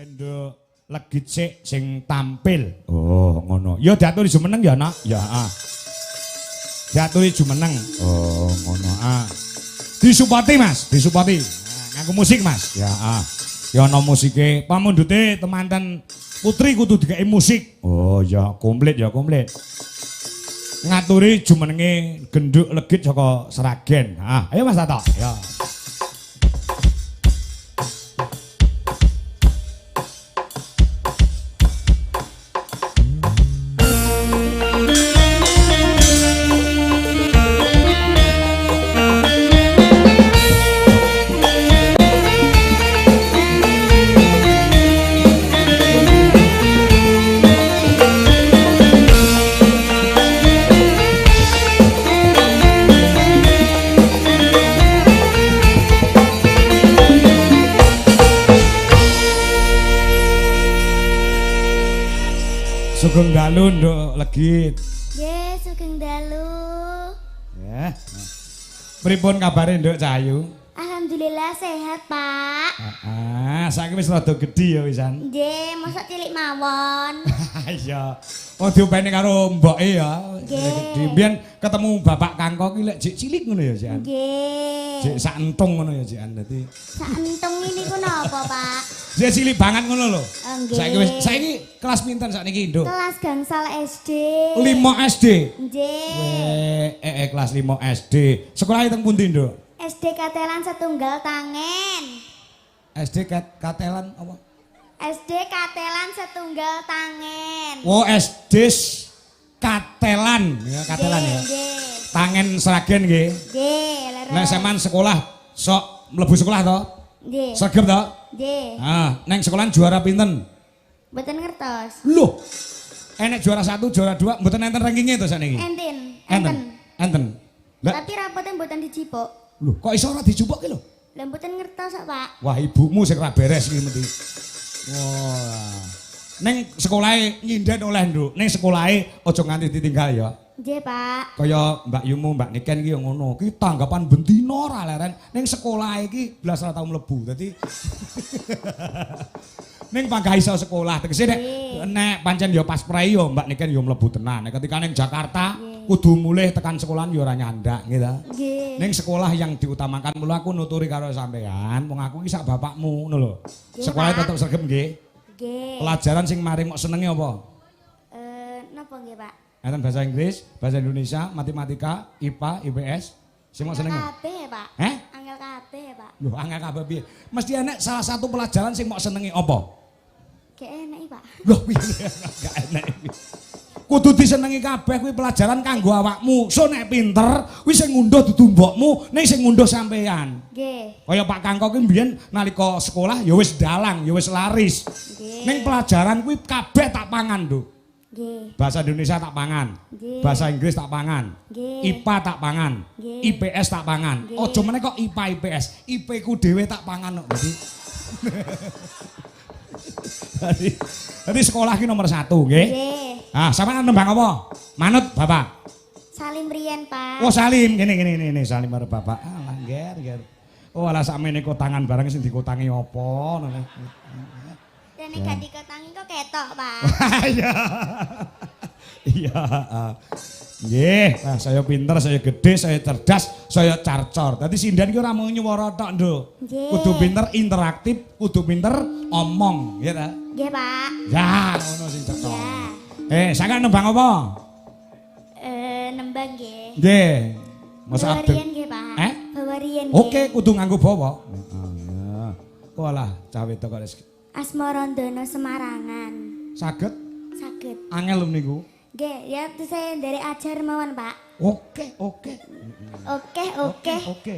Kendo legit sik sing tampil. Oh, ngono. Ya diaturi jumeneng ya, Nak. Ya, diaturi jumeneng. Oh, ngono. Disupati, Mas, disupati. Nganggo musik, Mas. Ya, Ya ana musike, pamundhute temanten putri kudu dikeki musik. Oh, ya komplit ya komplit. Ngaturi jumenenge genduk legit saka Sragen. Ayo Mas Tato. Ya. Sugeng dalu nduk legit. Nggih, sugeng dalu. Ya. Pripun kabare nduk Cahayu? Alhamdulillah sehat, Pak. Saiki wis rada gedhi ya wisan. Nggih, mosok cilik mawon. Iya. Oh diopeni karo mboke ya. Nggih. Mbiyen ketemu Bapak Kangko ki lek jek cilik ngono ya, Jan. Nggih. Jek sak entung ngono ya, Jan. Dadi Sak entung ini ku napa, Pak? jek cilik banget ngono lho. Nggih. Saiki kelas pinten sakniki, Nduk? Kelas gangsal SD. 5 SD. Nggih. Kelas 5 SD. Sekolah teng pundi, Nduk? SD Katelan Setunggal Tangen. SD Katelan apa? SD Katelan Setunggal Tangen. Oh, SD Katelan. Ya, Katelan ya. Nggih. Tangen Sragen nggih. Nggih, leres. Nek sampean sekolah sok mlebu sekolah to? Nggih. Sregep to? Nggih. Neng sekolahan juara pinten? Mboten ngertos. Loh. Enek juara 1, juara 2, mboten enten rankingnya to sakniki? Enten. Enten. Lah, Tapi rapotnya mboten dijipuk. lho, kok iso ora dijupuk ki lho? Lah mboten ngertos kok, Pak. Wah, ibumu sing ra beres iki mesti. Wah. Neng sekolahe nyinden oleh, Nduk. Neng sekolahe aja nganti ditinggal ya. Nggih, Pak. Kaya Mbak Yumu, Mbak Niken ki ngono. Ki tanggapan bendina ora leren. Ning sekolah iki blas ora tau mlebu. Dadi ning panggah iso sekolah. Tegese nek pancen ya pas prei ya Mbak Niken ya mlebu tenan. Nek ketika ning Jakarta kudu mulih tekan sekolahan ya ora nyandak gitu. Nggih. Ning sekolah yang diutamakan mulu aku nuturi karo sampean, wong aku iki sak bapakmu ngono lho. Sekolah tetep sregep nggih. Nggih. Pelajaran sing maring kok senenge apa? Napa nggih, Pak? Enten bahasa Inggris, bahasa Indonesia, matematika, IPA, IPS. Sing mok senenge. Kabeh ya, Pak. Angel kabeh ya, Pak. Loh, angel kabeh piye? Mesti enek salah satu pelajaran sing mok senenge apa? Gak enak, Pak. Loh, piye gak enek iki. Kudu disenengi kabeh kuwi pelajaran kanggo awakmu. So nek pinter, kuwi sing ngunduh dudu mbokmu, ning sing ngunduh sampean. Nggih. Kaya Pak Kangko ki mbiyen nalika sekolah ya wis dalang, ya wis laris. Nggih. Ning pelajaran kuwi kabeh tak pangan, Nduk. Nggih. Bahasa Indonesia tak pangan. Nggih. Bahasa Inggris tak pangan. Nggih. IPA tak pangan. Nggih. IPS tak pangan. Nggih. Ojo meneh kok IPA IPS. IP ku dhewe tak pangan kok. Jadi sekolah ki nomor 1 nggih. Nggih. Sampeyan nembang apa? Manut Bapak. Salim riyen, Pak. Oh, salim. Ngene salim karo Bapak. Alah, ger. Oh, alah sakmene kok tangan barang sing dikotangi apa ngono. Dan nek gak diketangi kok ketok, Pak. Iya. Iya, nggih, nah, saya pinter, saya gede, saya cerdas, saya carcor. Dadi sindan ki ora mung nyuwara tok, Nduk. Nggih. Kudu pinter interaktif, kudu pinter omong, ya ta? Nggih, Pak. Ya, ngono sing cocok. Ya. Sampeyan nembang apa? Nembang nggih. Nggih. Masa Bawarian nggih, Pak. Bawarian nggih. Oke, kudu nganggo bawa. Heeh. Walah, cah wedok kok Asmarandono Semarangan. saged Saged. angel lho niku. Nggih, ya itu saya dari ajar mawon, Pak. Oke. Oke. Oke.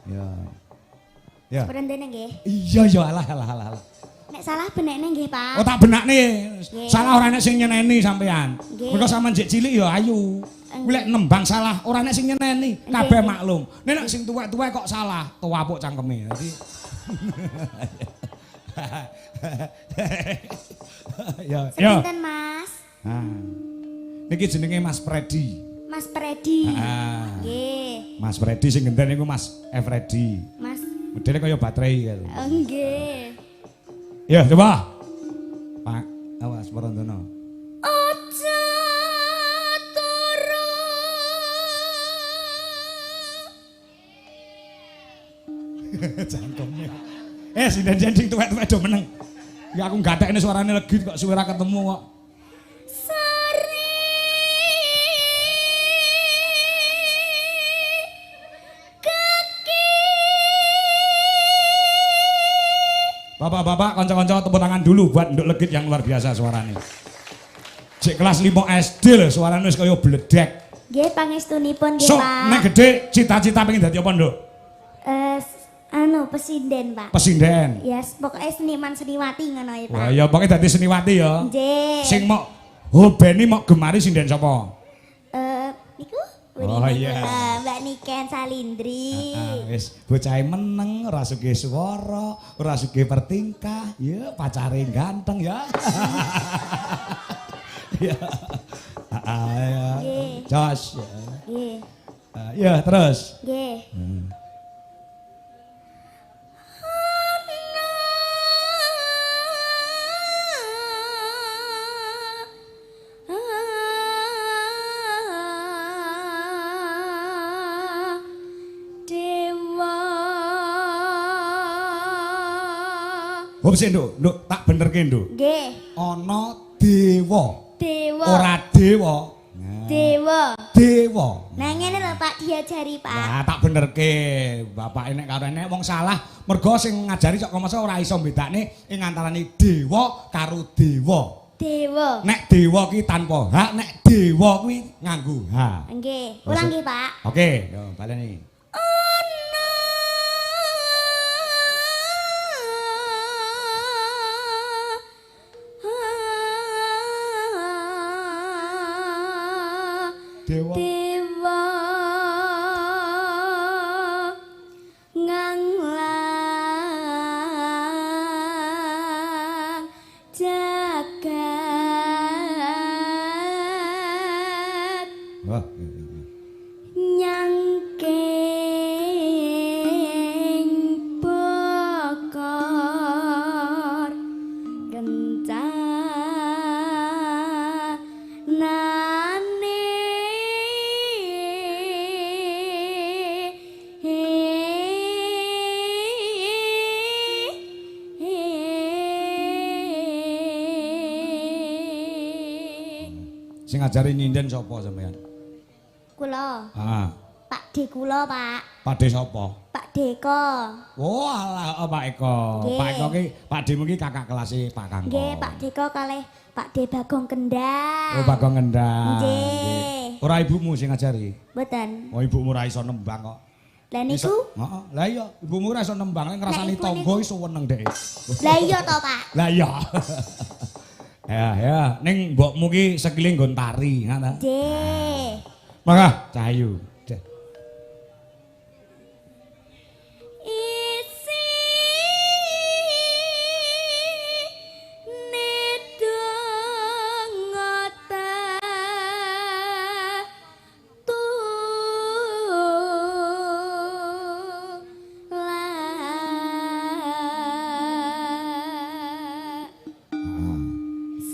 Ya. Ya. Seprendene nggih. Iya, alah. Nek salah benekne nggih, Pak. Oh, tak benakne. Nggih. Salah ora nek sing nyeneni sampean. Nggih. Mergo sampean jek cilik ya ayu. Kuwi lek nembang salah, ora nek sing nyeneni, kabeh maklum. Nek sing tuwek-tuwek kok salah, tuwapuk cangkeme. Dadi Ya. Sepunten, Mas. Niki jenenge Mas Freddy. Mas Predi. Nggih. Mas Freddy sing genten niku Mas Efredi. Mas. Modele kaya baterai gitu. Nggih. Ya, coba. Pak, awas Parandono. Aja turu. Jangkemnya. Sinden sing tuwek-tuwek do meneng. Ya aku gatekne suarane legi kok suwe ra ketemu kok. Sari. Kaki. Bapak-bapak, kanca-kanca tepuk tangan dulu buat Nduk Legit yang luar biasa suaranya. Cek kelas 5 SD lho suarane wis kaya bledek. Nggih pangestunipun nggih, Sok, Pak. nek gede cita-cita pengen dadi apa, Nduk? Pesinden, Pak. Pesinden. Yes, pokoknya seniman seniwati ngono ya, Pak. Wah, ya pokoknya dadi seniwati ya. Nggih. Sing mok hobeni mok gemari sinden sapa? Niku? Oh, iya. Mbak Niken Salindri. Wis bocahe meneng, ora sugih swara, ora sugih pertingkah, ya pacare ganteng ya. Ya. Ya. Nggih. Jos. Nggih. Ya, terus. Nggih. Hop sih, Nduk, tak benerke, Nduk. Nggih. Ana dewa. Dewa. Ora dewa. Dewa. Dewa. Nah ngene lho Pak diajari Pak. Nah, tak benerke. Bapak enek karo enek wong salah. Mergo sing ngajari sok masa ora iso bedakne ing antarane dewa karo dewa. Dewa. Nek dewa ki tanpa hak, nek dewa kuwi nganggo hak. Nggih. Ulang nggih Pak. Oke, yo baleni. Dewa. Dewa nganglang jagat Wah. nyangking bokor Sing ngajari nyinden sapa sampean? Kula. Ah, Pak D kula, Pak. Pakde sapa? Pak Deko. Oh, alah, Pak Eko. Nggih. Pak Eko ki, Pak D ki kakak kelas Pak Kangko. Nggih, Pak Deko kalih Pak D Bagong Kendang. Oh, Bagong Ngendang. Nggih. Ora ibumu sing ngajari? Mboten. Oh, ibumu ora iso nembang kok. Lah niku? Heeh. Lah iya, ibumu ora iso nembang, nek ngrasani ibu tangga niku- iso weneng dhek. Lah iya to, Pak. Lah iya. Ya, ning mbokmu ki sekile nggon tari, ngono. Nggih. Mangga, Cahayu. Isi nedong otak tulak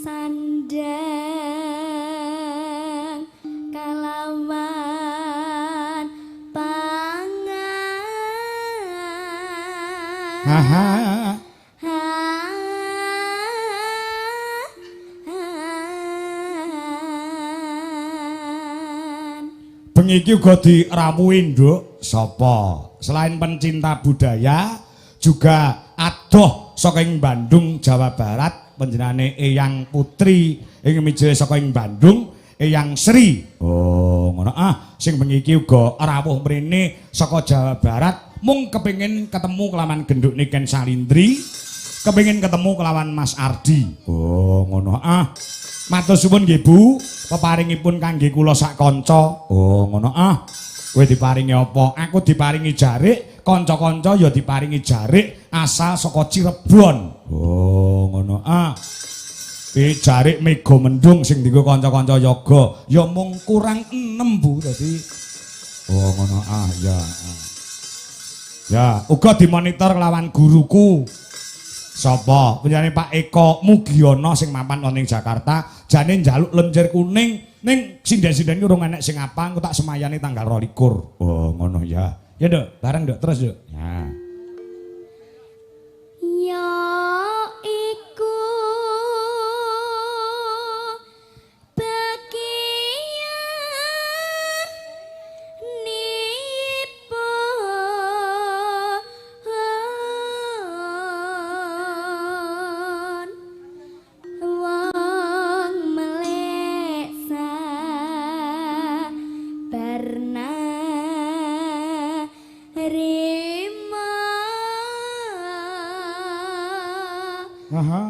sandang kalawan pangan Haha. Bengi iki uga dirawuhi, Nduk. Sapa? Selain pencinta budaya, juga adoh saka ing Bandung, Jawa Barat, panjenengane Eyang Putri ing mijil saka ing Bandung, Eyang Sri. Oh, ngono. Sing bengi iki uga rawuh mrene saka Jawa Barat, mung kepengin ketemu kelawan Genduk Niken Salindri, kepengin ketemu kelawan Mas Ardi. Oh, ngono. Matur suwun nggih Bu, peparingipun kangge kula sak kanca. Oh, ngono. Kowe diparingi apa? Aku diparingi jarik, kanca-kanca ya diparingi jarik asal saka Cirebon. Oh, ngono. Jarik Mega Mendung sing dienggo kanca-kanca yoga ya mung kurang 6 Bu dadi. Oh, ngono. Ya. Ya, uga dimonitor lawan guruku. Sapa? Penyanyi Pak Eko Mugiono sing mapan ana ning Jakarta, jane njaluk lenjer kuning ning sinden-sinden ki urung enek sing apang, kok tak semayani tanggal 22. Oh, ngono ya. Ya, Nduk, bareng Nduk, terus, Nduk. Ya. Ya iku bagian nipon wong meleksa barna rima Aha.